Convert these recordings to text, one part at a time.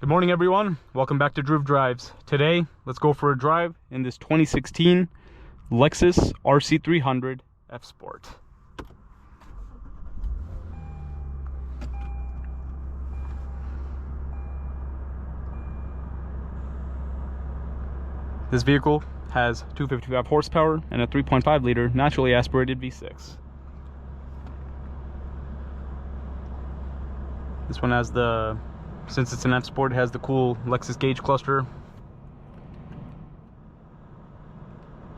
Good morning, everyone. Welcome back to Drew Drives. Today, let's go for a drive in this 2016 Lexus RC300 F Sport. This vehicle has 255 horsepower and a 3.5 liter naturally aspirated V6. This one has since it's an F Sport, it has the cool Lexus gauge cluster.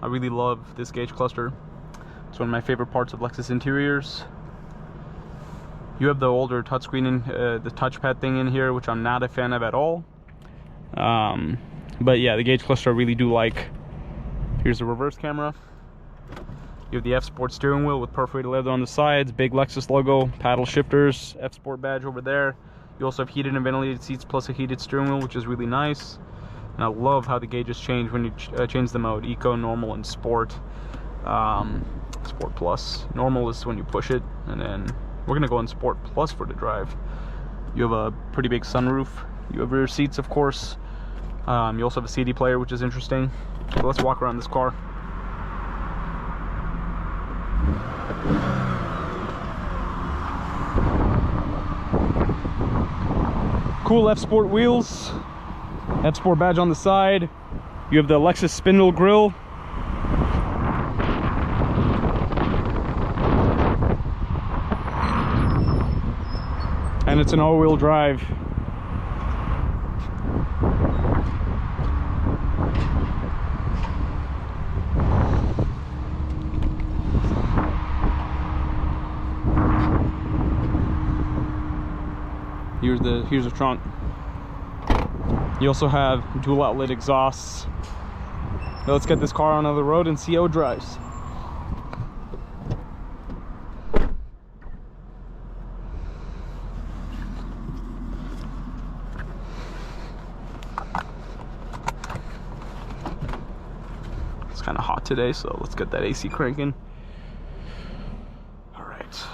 I really love this gauge cluster. It's one of my favorite parts of Lexus interiors. You have the older touchscreen, the touchpad thing in here, which I'm not a fan of at all. But yeah, the gauge cluster I really do like. Here's the reverse camera. You have the F Sport steering wheel with perforated leather on the sides, big Lexus logo, paddle shifters, F Sport badge over there. You also have heated and ventilated seats plus a heated steering wheel, which is really nice. And I love how the gauges change when you change the mode: Eco, Normal, and Sport. Sport Plus. Normal is when you push it, and then we're gonna go in Sport Plus for the drive. You have a pretty big sunroof. You have rear seats, of course. You also have a CD player, which is interesting. So let's walk around this car. Cool F Sport wheels, F Sport badge on the side. You have the Lexus spindle grille. And it's an all-wheel drive. Here's the trunk. You also have dual outlet exhausts. Now let's get this car on the road and see how it drives. It's kind of hot today, so let's get that AC cranking. All right.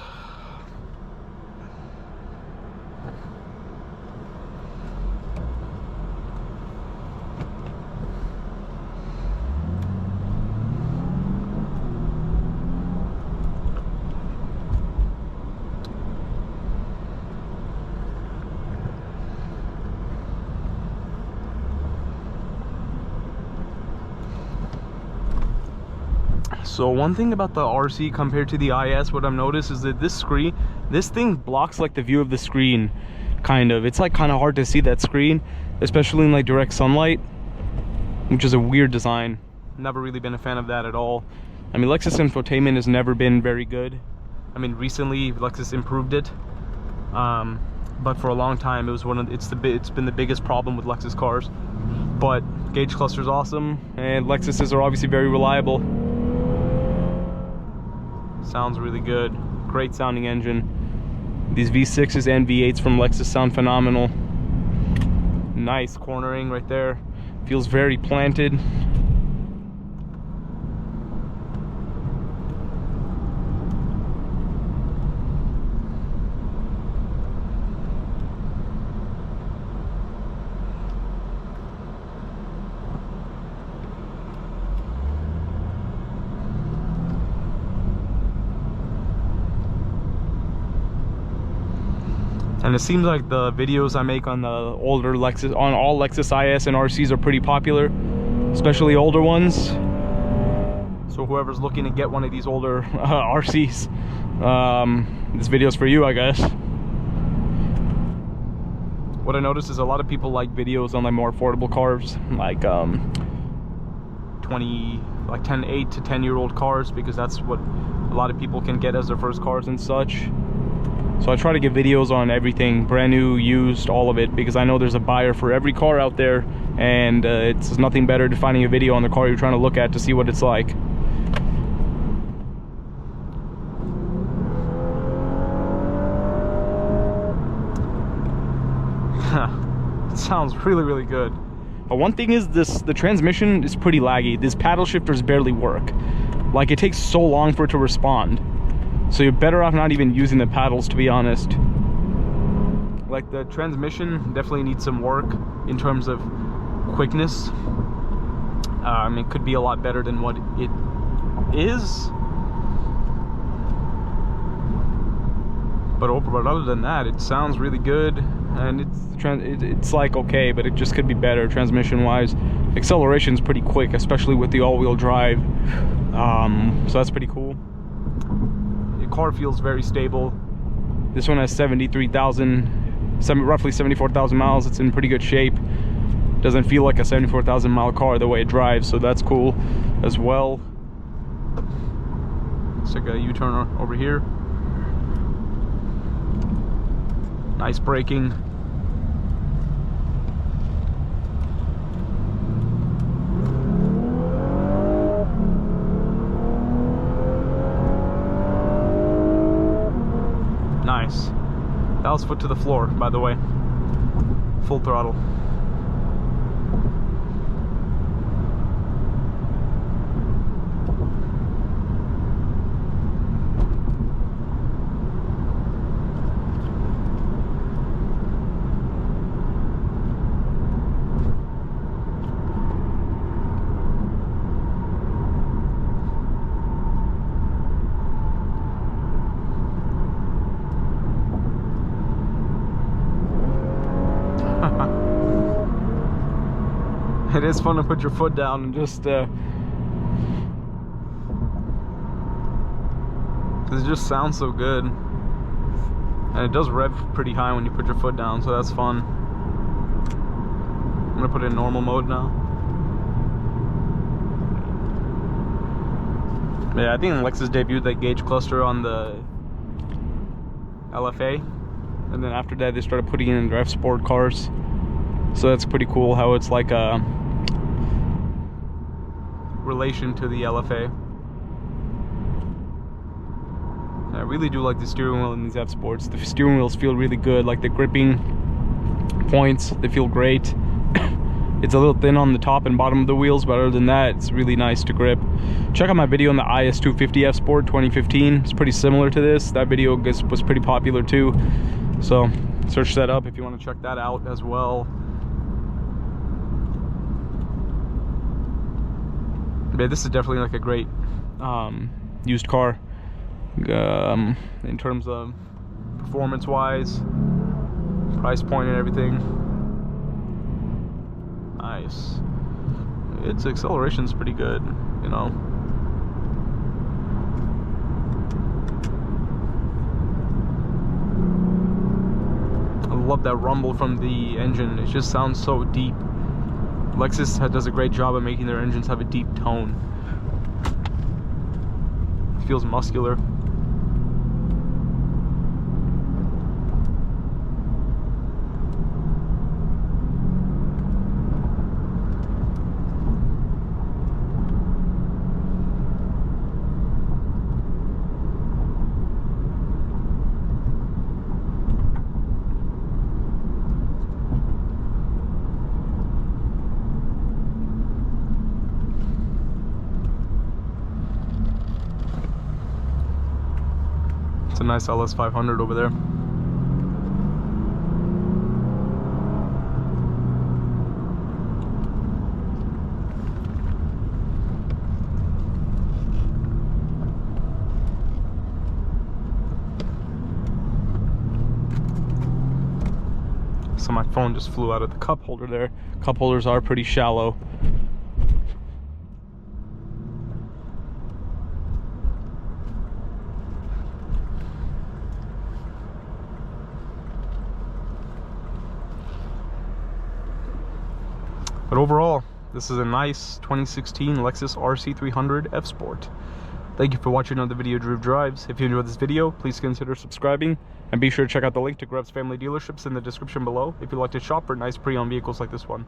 So one thing about the RC compared to the IS, what I've noticed is that this thing blocks like the view of the screen, kind of. It's like kind of hard to see that screen, especially in like direct sunlight, which is a weird design. Never really been a fan of that at all. I mean, Lexus infotainment has never been very good. I mean, recently Lexus improved it, but for a long time it was it's been the biggest problem with Lexus cars. But gauge cluster is awesome, and Lexuses are obviously very reliable. Sounds really good. Great sounding engine. These V6s and V8s from Lexus sound phenomenal. Nice cornering right there. Feels very planted. And it seems like the videos I make on the older Lexus, on all Lexus IS and RCs, are pretty popular, especially older ones. So whoever's looking to get one of these older RCs, this video's for you, I guess. What I noticed is a lot of people like videos on like more affordable cars, like 8 to 10-year-old cars, because that's what a lot of people can get as their first cars and such. So I try to get videos on everything, brand new, used, all of it, because I know there's a buyer for every car out there, and it's nothing better than finding a video on the car you're trying to look at to see what it's like. It sounds really, really good. But one thing is the transmission is pretty laggy. These paddle shifters barely work. Like, it takes so long for it to respond. So you're better off not even using the paddles, to be honest. Like the transmission definitely needs some work in terms of quickness. It could be a lot better than what it is. But other than that, it sounds really good, and it's like okay, but it just could be better transmission wise. Acceleration's pretty quick, especially with the all-wheel drive. So that's pretty cool. The car feels very stable. This one has roughly 74,000 miles. It's in pretty good shape. Doesn't feel like a 74,000 mile car the way it drives, so that's cool as well. Let's take a U-turn over here. Nice braking. Nice. That was foot to the floor, by the way. Full throttle. It is fun to put your foot down and just it just sounds so good, and it does rev pretty high when you put your foot down, so that's fun. I'm gonna put it in normal mode now. Yeah, I think Lexus debuted that gauge cluster on the LFA, and then after that they started putting it in their F Sport cars. So that's pretty cool how it's like a relation to the LFA. I really do like the steering wheel in these F Sports. The steering wheels feel really good, like the gripping points, they feel great. It's a little thin on the top and bottom of the wheels, but other than that, it's really nice to grip. Check out my video on the IS250 F Sport 2015. It's pretty similar to this. That video was pretty popular too. So search that up if you want to check that out as well. But this is definitely like a great used car in terms of performance wise, price point and everything. Nice. Its acceleration's pretty good, you know. I love that rumble from the engine. It just sounds so deep. Lexus does a great job of making their engines have a deep tone. It feels muscular. A nice LS500 over there. So my phone just flew out of the cup holder there. Cup holders are pretty shallow. But overall, this is a nice 2016 Lexus RC300 F Sport. Thank you for watching another video of Drew Drives. If you enjoyed this video, please consider subscribing, and be sure to check out the link to Grubbs Family Dealerships in the description below if you'd like to shop for nice pre-owned vehicles like this one.